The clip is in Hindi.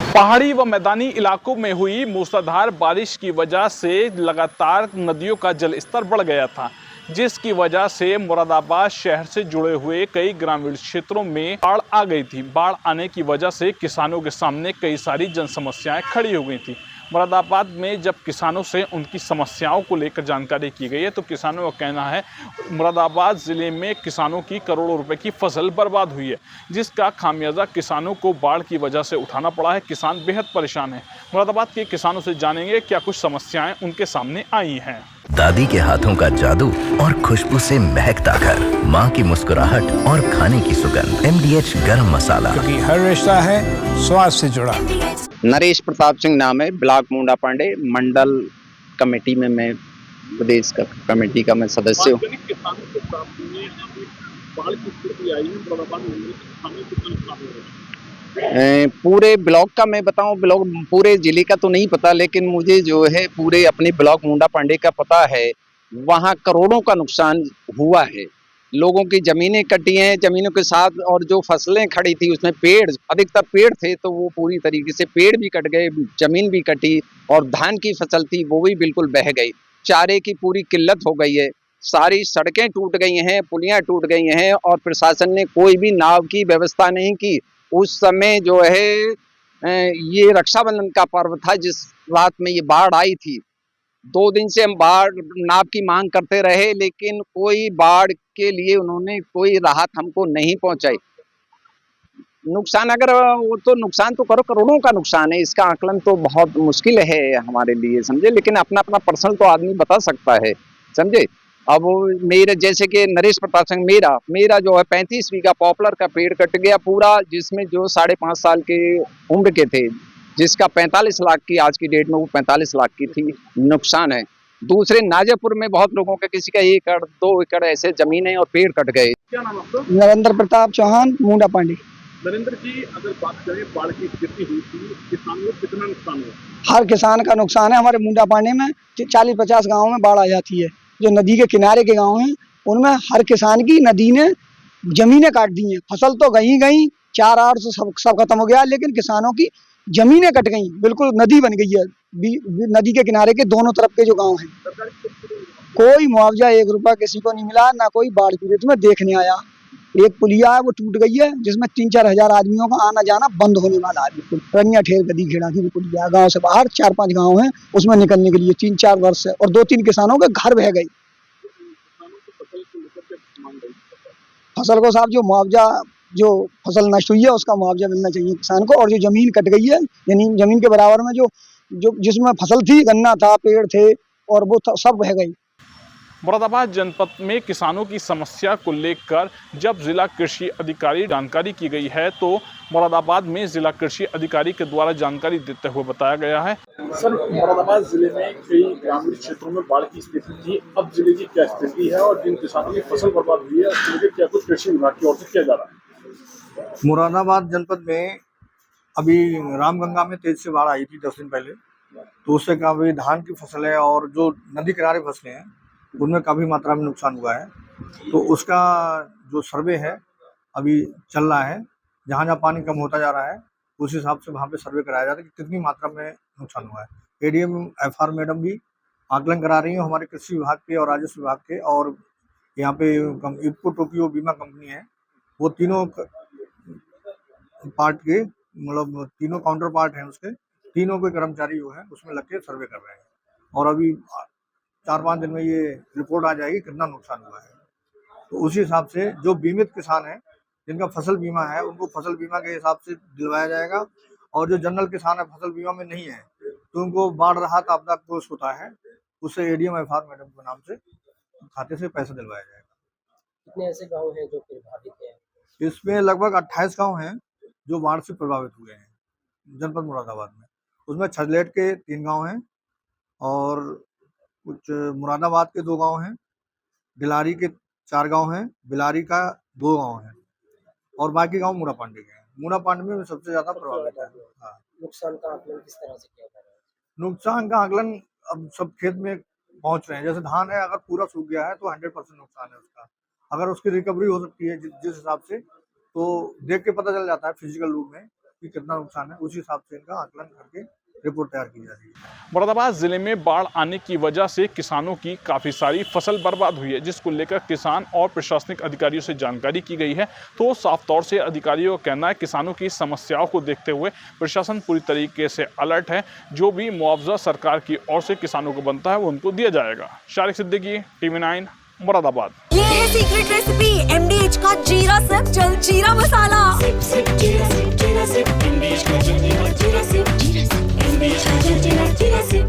पहाड़ी व मैदानी इलाकों में हुई मूसलाधार बारिश की वजह से लगातार नदियों का जलस्तर बढ़ गया था, जिसकी वजह से मुरादाबाद शहर से जुड़े हुए कई ग्रामीण क्षेत्रों में बाढ़ आ गई थी। बाढ़ आने की वजह से किसानों के सामने कई सारी जन समस्याएं खड़ी हो गई थी। मुरादाबाद में जब किसानों से उनकी समस्याओं को लेकर जानकारी की गई है तो किसानों का कहना है मुरादाबाद ज़िले में किसानों की करोड़ों रुपए की फसल बर्बाद हुई है, जिसका खामियाजा किसानों को बाढ़ की वजह से उठाना पड़ा है। किसान बेहद परेशान हैं। मुरादाबाद के किसानों से जानेंगे क्या कुछ समस्याएं उनके सामने आई हैं। दादी के हाथों का जादू और खुशबू से महकता घर, माँ की मुस्कुराहट और खाने की सुगंध। MDH गरम मसाला, क्योंकि हर रिश्ता है स्वाद से जुड़ा। नरेश प्रताप सिंह नाम है, ब्लॉक मुंडा पांडे मंडल कमेटी में मैं प्रदेश का कमेटी का मैं सदस्य हूँ। पूरे ब्लॉक का मैं बताऊं, ब्लॉक पूरे जिले का तो नहीं पता, लेकिन मुझे जो है पूरे अपने ब्लॉक मुंडा पांडे का पता है। वहाँ करोड़ों का नुकसान हुआ है, लोगों की जमीनें कटी हैं, जमीनों के साथ और जो फसलें खड़ी थी उसमें पेड़, अधिकतर पेड़ थे तो वो पूरी तरीके से पेड़ भी कट गए, जमीन भी कटी और धान की फसल थी वो भी बिल्कुल बह गई। चारे की पूरी किल्लत हो गई है, सारी सड़कें टूट गई हैं, पुलियां टूट गई हैं और प्रशासन ने कोई भी नाव की व्यवस्था नहीं की। उस समय जो है ये रक्षाबंधन का पर्व था जिस रात में ये बाढ़ आई थी। 2 दिन से हम बाढ़ नाव की मांग करते रहे, लेकिन कोई बाढ़ के लिए उन्होंने कोई राहत हमको नहीं पहुंचाई। नुकसान अगर वो तो नुकसान तो करो, करोड़ों का नुकसान है, इसका आकलन तो बहुत मुश्किल है हमारे लिए, समझे। लेकिन अपना अपना पर्सनल तो आदमी बता सकता है, समझे। अब मेरे जैसे कि नरेश प्रताप सिंह, मेरा जो है 35 बीघा पॉपुलर का पेड़ कट गया पूरा, जिसमें जो 5.5 साल के उम्र के थे, जिसका 45 लाख की आज की डेट में वो 45 लाख की थी नुकसान है। दूसरे नाजापुर में बहुत लोगों के किसी का 1 एकड़ 2 एकड़ ऐसे जमीन है और पेड़ कट गए। क्या नाम आपका? नरेंद्र प्रताप चौहान, मुंडा पांडे। नरेंद्र जी, अगर बात करें बाढ़ की स्थिति हुई थी, किसानों को कितना नुकसान हुआ? हर किसान का नुकसान है। हमारे मुंडा पांडे में 40-50 गाँव में बाढ़ आ जाती है। जो नदी के किनारे के गाँव हैं उनमें हर किसान की नदी ने जमीनें काट दी हैं। फसल तो गई 4-8 सब खत्म हो गया, लेकिन किसानों की जमीनें कट गई, बिल्कुल नदी बन गई है। नदी के किनारे के दोनों तरफ के जो गाँव हैं, कोई मुआवजा 1 रुपया किसी को नहीं मिला, ना कोई बाढ़ पीड़ित में देखने आया। एक पुलिया है वो टूट गई है, जिसमें 3-4 हजार आदमियों का आना जाना बंद होने वाला है। बिल्कुल रनिया ठेर गदी खेड़ा की पुलिया, गांव से बाहर 4-5 गांव हैं, उसमें निकलने के लिए 3-4 वर्ष है और 2-3 किसानों के घर बह गए। फसल को साहब जो मुआवजा, जो फसल नष्ट हुई है उसका मुआवजा मिलना चाहिए किसान को, और जो जमीन कट गई है, यानी जमीन के बराबर में जो जिसमें फसल थी, गन्ना था, पेड़ थे, और वो सब बह गई। मुरादाबाद जनपद में किसानों की समस्या को लेकर जब जिला कृषि अधिकारी जानकारी की गई है तो मुरादाबाद में जिला कृषि अधिकारी के द्वारा जानकारी देते हुए बताया गया है। सर, मुरादाबाद जिले में कई ग्रामीण क्षेत्रों में बाढ़ की स्थिति थी, अब जिले की क्या स्थिति है और जिन किसानों की फसल बर्बाद हुई है उसके क्या कुछ कृषि विभाग की ओर से किया जा रहा है? मुरादाबाद जनपद में अभी रामगंगा में तेज से बाढ़ आई थी 10 दिन पहले, तो उससे काफी धान की फसलें और जो नदी किनारे फसलें हैं उनमें काफ़ी मात्रा में नुकसान हुआ है। तो उसका जो सर्वे है अभी चल रहा है, जहाँ जहाँ पानी कम होता जा रहा है उस हिसाब से वहाँ पे सर्वे कराया जा रहा है कि कितनी मात्रा में नुकसान हुआ है। ADM FR मैडम भी आकलन करा रही हैं हमारे कृषि विभाग के और राजस्व विभाग के, और यहाँ पे इफ्को टोक्यो बीमा कंपनी है, वो तीनों पार्ट के, मतलब तीनों काउंटर पार्ट हैं उसके, तीनों के कर्मचारी जो है उसमें लग के सर्वे कर रहे हैं और अभी 4-5 दिन में ये रिपोर्ट आ जाएगी कितना नुकसान हुआ है। तो उसी हिसाब से जो बीमित किसान हैं जिनका फसल बीमा है उनको फसल बीमा के हिसाब से दिलवाया जाएगा, और जो जनरल किसान है फसल बीमा में नहीं है तो उनको बाढ़ राहत आपदा कोष होता है, उससे ADM FR मैडम के नाम से खाते से पैसा दिलवाया जाएगा। कितने ऐसे गाँव हैं जो प्रभावित हैं? इसमें लगभग 28 गाँव हैं जो बाढ़ से प्रभावित हुए हैं जनपद मुरादाबाद में। उसमें छजलेट के 3 गाँव हैं और कुछ मुरादाबाद के 2 गांव हैं, डिलारी के 4 गांव हैं, बिलारी का 2 गांव हैं और बाकी गांव मुंडा पांडे के हैं। मुंडा पांडे में सबसे ज्यादा प्रभावित है। हाँ। नुकसान का आकलन किस तरह से किया जा रहा है? नुकसान का आकलन अब सब खेत में पहुंच रहे हैं। जैसे धान है, अगर पूरा सूख गया है तो 100% नुकसान है उसका। अगर उसकी रिकवरी हो सकती है जिस हिसाब से, तो देख के पता चल जाता है फिजिकल रूप में कि कितना नुकसान है, उस हिसाब से इनका आकलन करके रिपोर्ट तैयार की जा रही है। मुरादाबाद जिले में बाढ़ आने की वजह से किसानों की काफ़ी सारी फसल बर्बाद हुई है, जिसको लेकर किसान और प्रशासनिक अधिकारियों से जानकारी की गई है। तो साफ तौर से अधिकारियों का कहना है किसानों की समस्याओं को देखते हुए प्रशासन पूरी तरीके से अलर्ट है। जो भी मुआवजा सरकार की ओर से किसानों को बनता है वो उनको दिया जाएगा। शारिक सिद्दीकी, TV9 मुरादाबाद। ये है सीक्रेट रेसिपी MDH का जीरा सब जल जीरा मसाला।